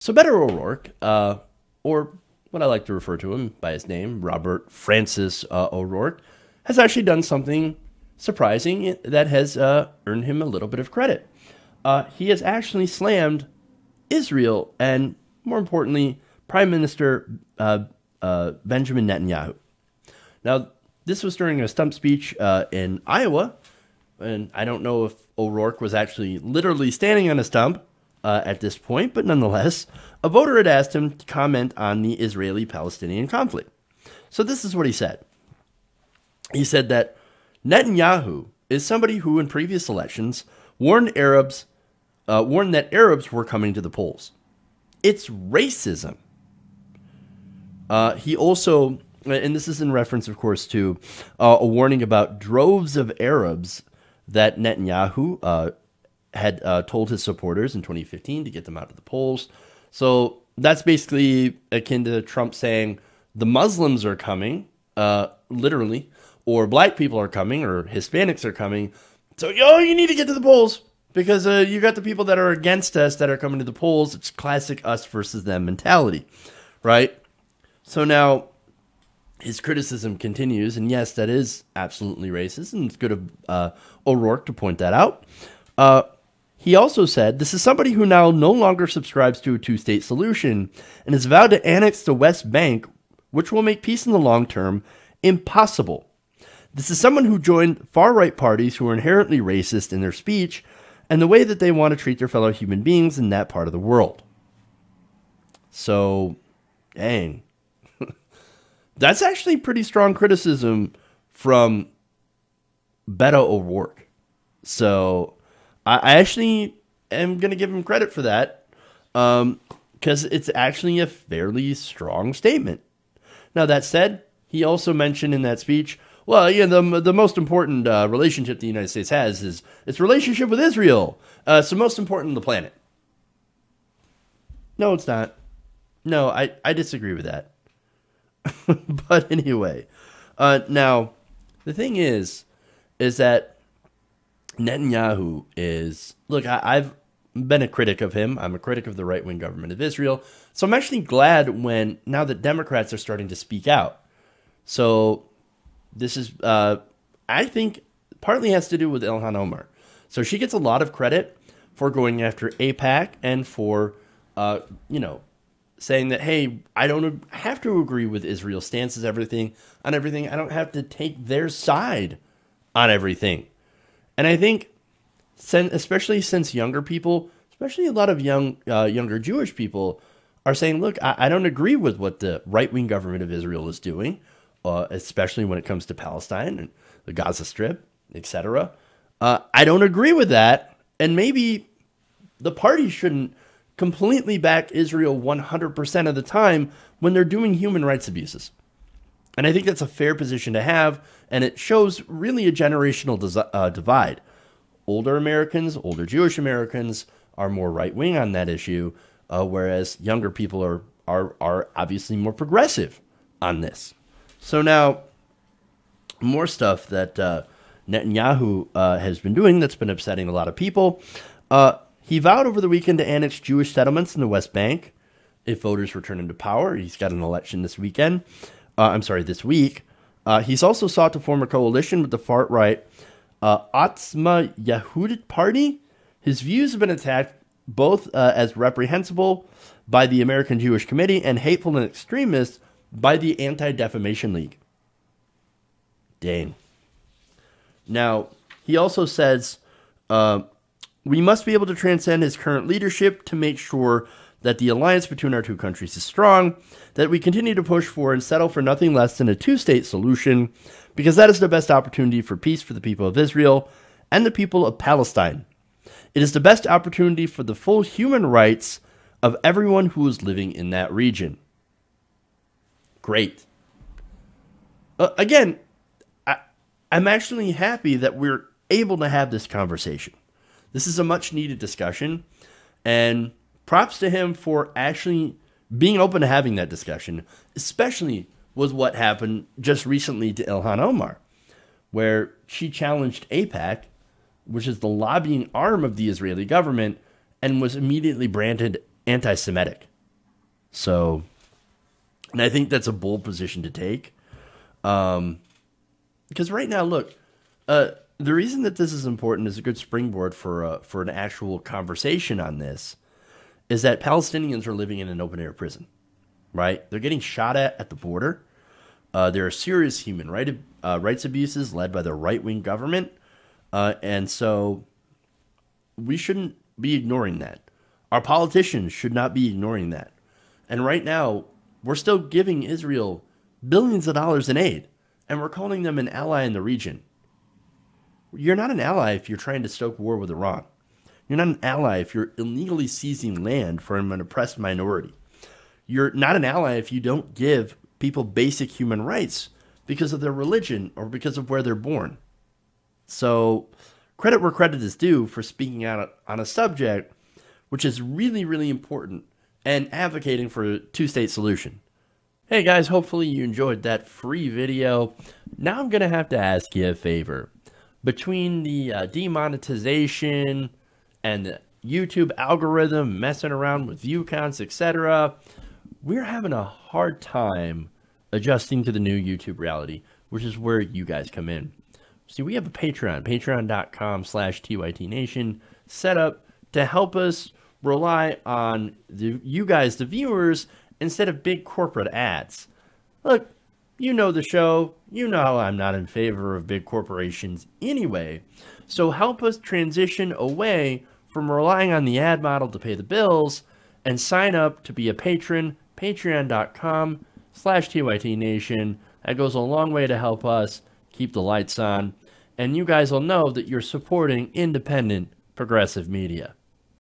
So Beto O'Rourke, or what I like to refer to him by his name, Robert Francis O'Rourke, has actually done something surprising that has earned him a little bit of credit. He has actually slammed Israel and, more importantly, Prime Minister Benjamin Netanyahu. Now, this was during a stump speech in Iowa, and I don't know if O'Rourke was actually literally standing on a stump at this point, but nonetheless, a voter had asked him to comment on the Israeli-Palestinian conflict. So this is what he said. He said that Netanyahu is somebody who, in previous elections, warned that Arabs were coming to the polls. It's racism. He also, and this is in reference, of course, to a warning about droves of Arabs that Netanyahu had told his supporters in 2015 to get them out of the polls. So that's basically akin to Trump saying the Muslims are coming, literally, or black people are coming, or Hispanics are coming. So, you need to get to the polls because you got the people that are against us that are coming to the polls. It's classic us versus them mentality, right? So now his criticism continues, and yes, that is absolutely racist, and it's good of O'Rourke to point that out. He also said, this is somebody who now no longer subscribes to a two-state solution and has vowed to annex the West Bank, which will make peace in the long term impossible. This is someone who joined far-right parties who are inherently racist in their speech and the way that they want to treat their fellow human beings in that part of the world. So, dang. That's actually pretty strong criticism from Beto O'Rourke. So I actually am going to give him credit for that because it's actually a fairly strong statement. Now, that said, he also mentioned in that speech, well, the most important relationship the United States has is its relationship with Israel. It's the most important on the planet. No, it's not. No, I disagree with that. But anyway, now, the thing is that Netanyahu is, look, I've been a critic of him. I'm a critic of the right-wing government of Israel. So I'm actually glad now that Democrats are starting to speak out. So this is, I think, partly has to do with Ilhan Omar. So she gets a lot of credit for going after AIPAC and for, saying that, hey, I don't have to agree with Israel's stances on everything. I don't have to take their side on everything. And I think, especially since younger people, especially a lot of younger Jewish people, are saying, look, I don't agree with what the right-wing government of Israel is doing, especially when it comes to Palestine and the Gaza Strip, etc. I don't agree with that, and maybe the party shouldn't completely back Israel 100% of the time when they're doing human rights abuses. And I think that's a fair position to have, and it shows really a generational divide. Older Americans, older Jewish Americans are more right-wing on that issue, whereas younger people are obviously more progressive on this. So now, more stuff that Netanyahu has been doing that's been upsetting a lot of people. He vowed over the weekend to annex Jewish settlements in the West Bank if voters return into power. He's got an election this week. He's also sought to form a coalition with the far-right Otzma Yehudit Party. His views have been attacked both as reprehensible by the American Jewish Committee and hateful and extremist by the Anti-Defamation League. Dang. Now, he also says, we must be able to transcend his current leadership to make sure that the alliance between our two countries is strong, that we continue to push for and settle for nothing less than a two-state solution, because that is the best opportunity for peace for the people of Israel and the people of Palestine. It is the best opportunity for the full human rights of everyone who is living in that region. Great. Again, I'm actually happy that we're able to have this conversation. This is a much-needed discussion, and props to him for actually being open to having that discussion, especially with what happened just recently to Ilhan Omar, where she challenged AIPAC, which is the lobbying arm of the Israeli government, and was immediately branded anti-Semitic. So, and I think that's a bold position to take. Because right now, look, the reason that this is important is a good springboard for an actual conversation on this is that Palestinians are living in an open air prison, right? They're getting shot at the border. There are serious human rights abuses led by the right-wing government. And so we shouldn't be ignoring that. Our politicians should not be ignoring that. And right now, we're still giving Israel billions of dollars in aid, and we're calling them an ally in the region. You're not an ally if you're trying to stoke war with Iran. You're not an ally if you're illegally seizing land from an oppressed minority. You're not an ally if you don't give people basic human rights because of their religion or because of where they're born. So credit where credit is due for speaking out on a subject which is really, really important and advocating for a two-state solution. Hey guys, hopefully you enjoyed that free video. Now I'm going to have to ask you a favor. Between the demonetization and the YouTube algorithm messing around with view counts, etc., we're having a hard time adjusting to the new YouTube reality, which is where you guys come in. See, we have a Patreon, patreon.com/TYTNation, set up to help us rely on you guys, the viewers, instead of big corporate ads. Look, you know the show. You know how I'm not in favor of big corporations anyway. So help us transition away from relying on the ad model to pay the bills and sign up to be a patron, patreon.com/TYTNation. That goes a long way to help us keep the lights on. And you guys will know that you're supporting independent, progressive media.